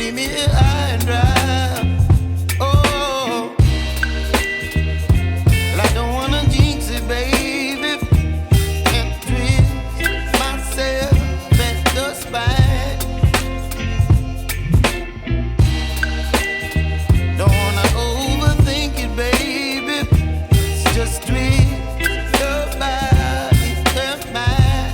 leave me here high and dry. Oh, well, I don't wanna jinx it, baby, and twist myself at the spine. Don't wanna overthink it, baby. It's just twist your body and mine.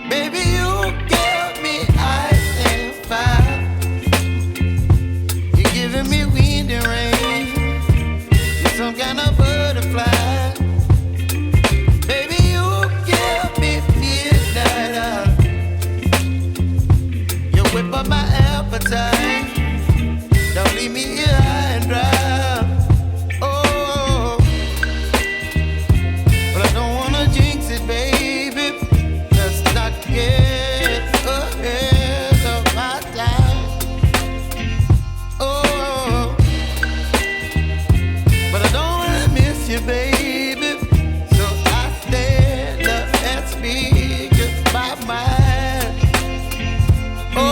Baby, you give me ice and fire. You're giving me wind and rain. You're some kind of butterfly. Baby, you give me midnight. You whip up my appetite. Don't leave me here high and dry. Oh, but I don't wanna jinx it, baby. Let's not get ahead of my time. Oh, but I don't wanna miss you, baby. So I stand up and speak my mind. Oh.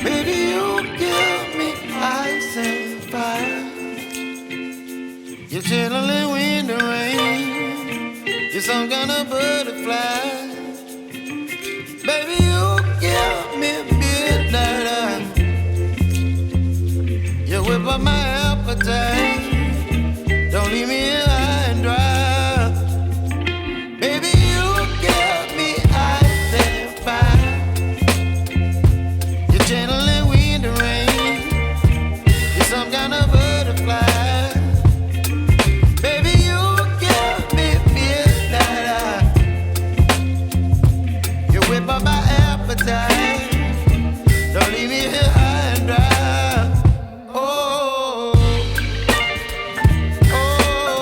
Baby, you give me ice and fire. You're chilling wind and rain. You're some kind of butterfly. Baby, you give me midnight. You whip up my appetite. Don't leave me here high and dry. Baby, you give me ice and fire. You're channeling wind and rain. You're some kind of butterfly. Baby, you give me midnight. You whip up my appetite. Don't leave me here high and dry. Oh, oh,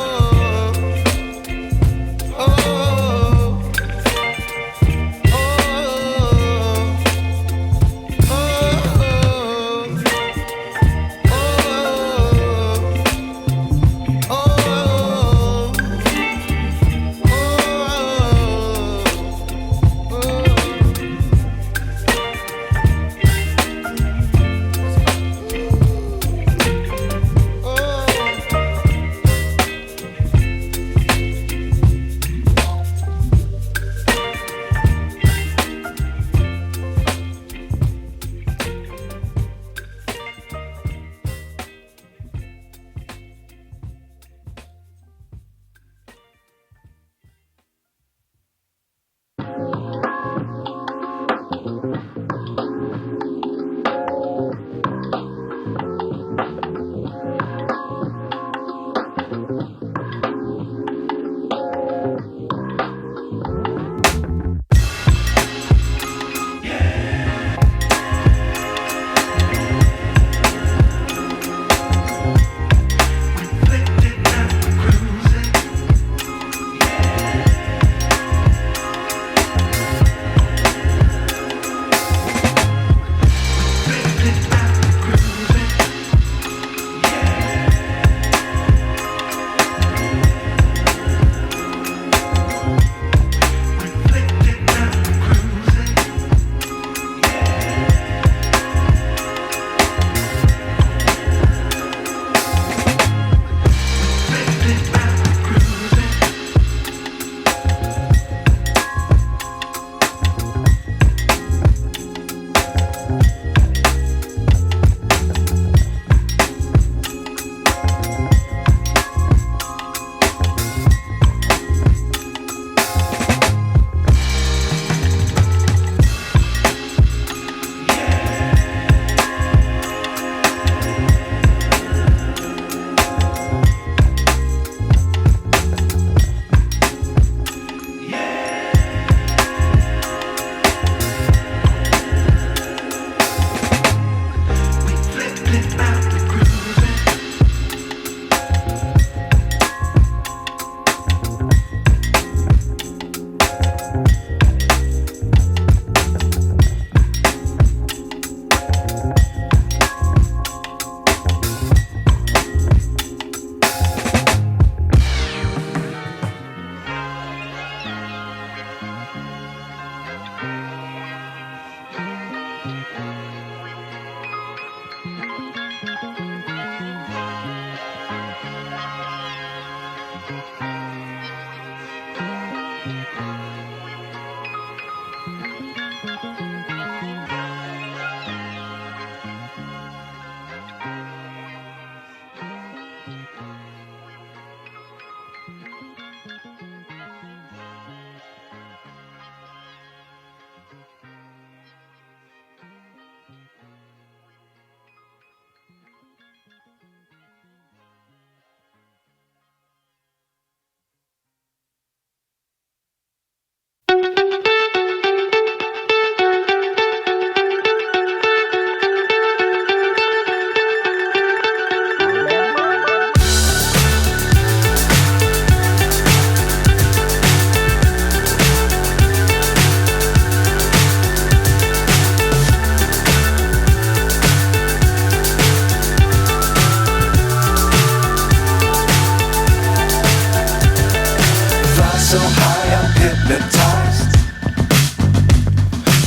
So high I'm hypnotized.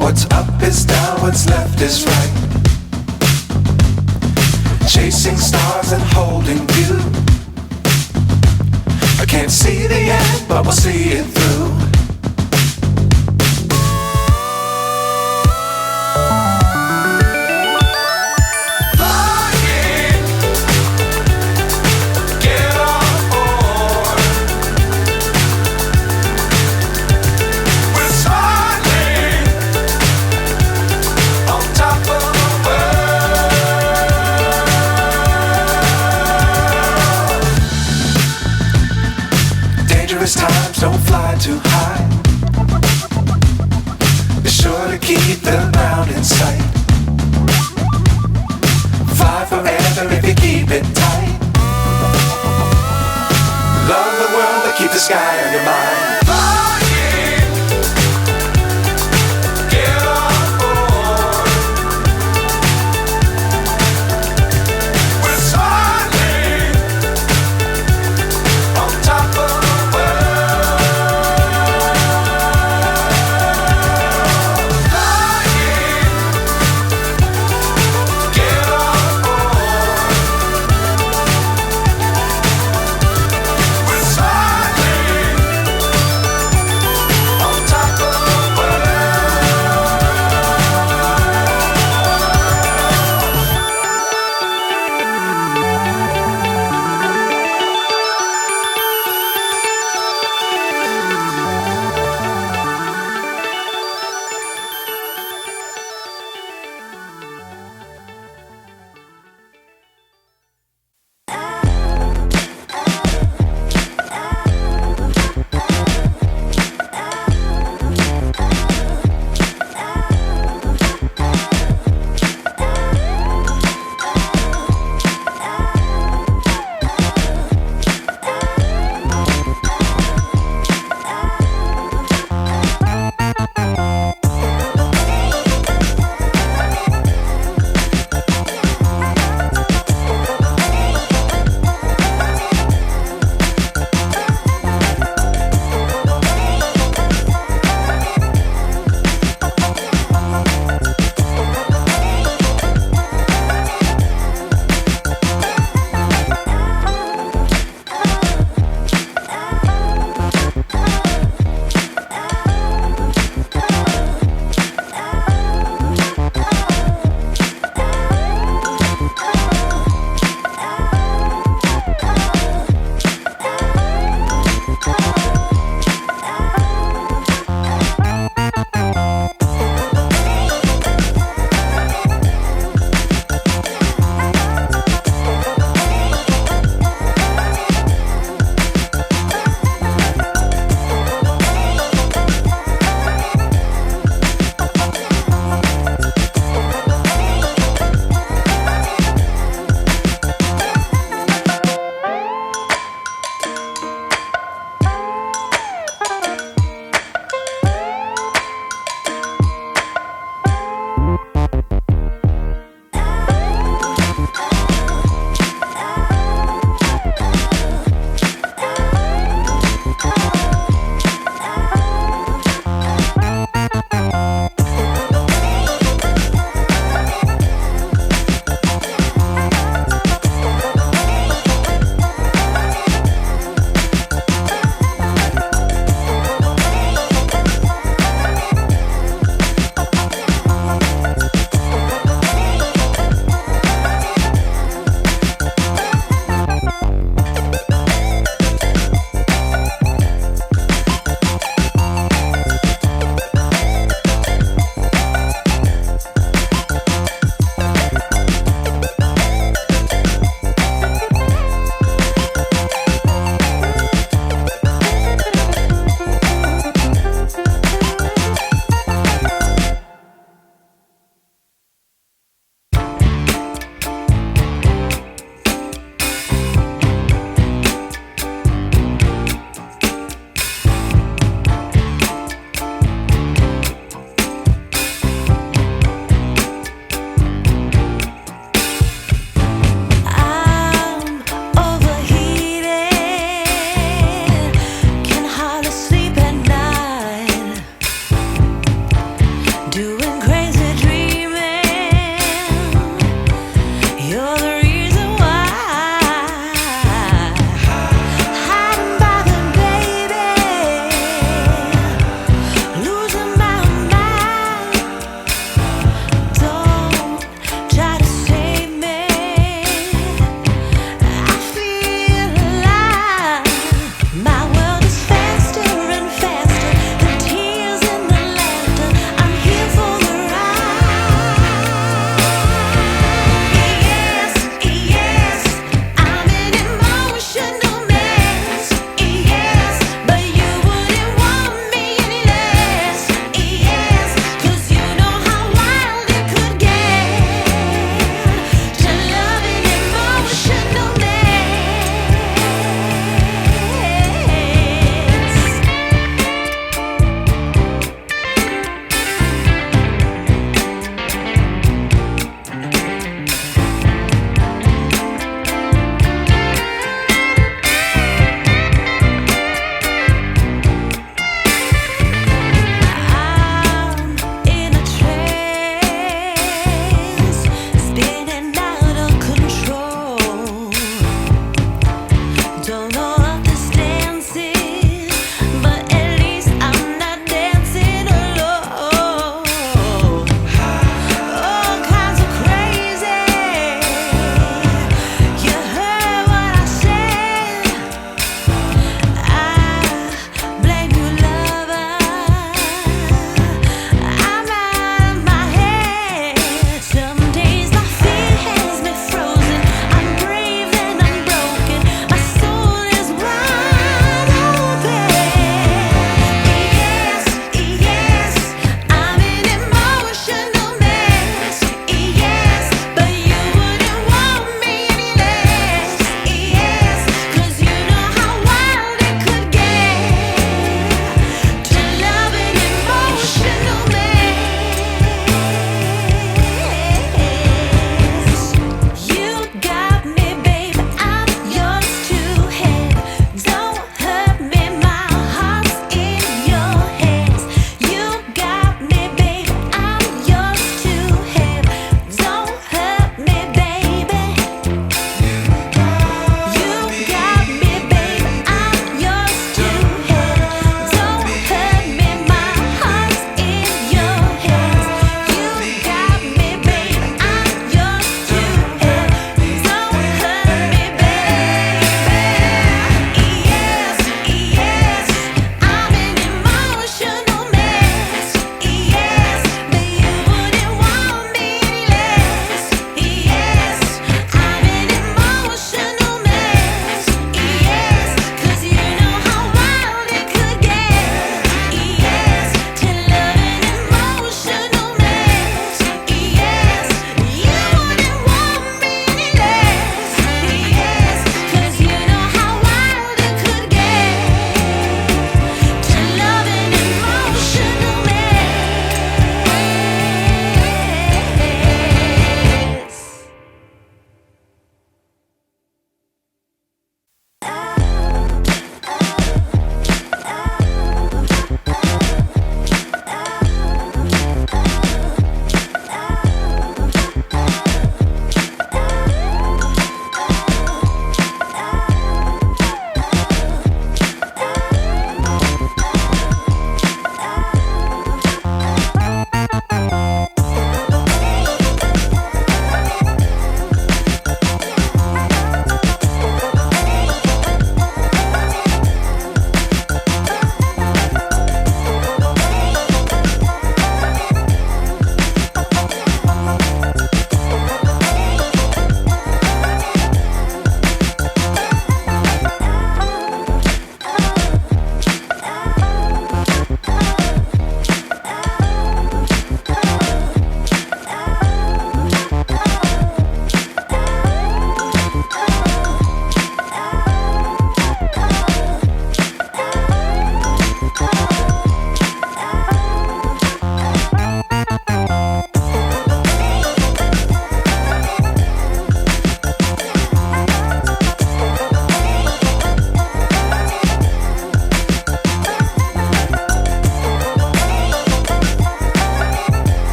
What's up is down, what's left is right. Chasing stars and holding you. I can't see the end, but we'll see it through. Dangerous times, don't fly too high. Be sure to keep the ground in sight. Fly forever if you keep it tight. Love the world, but keep the sky on your mind.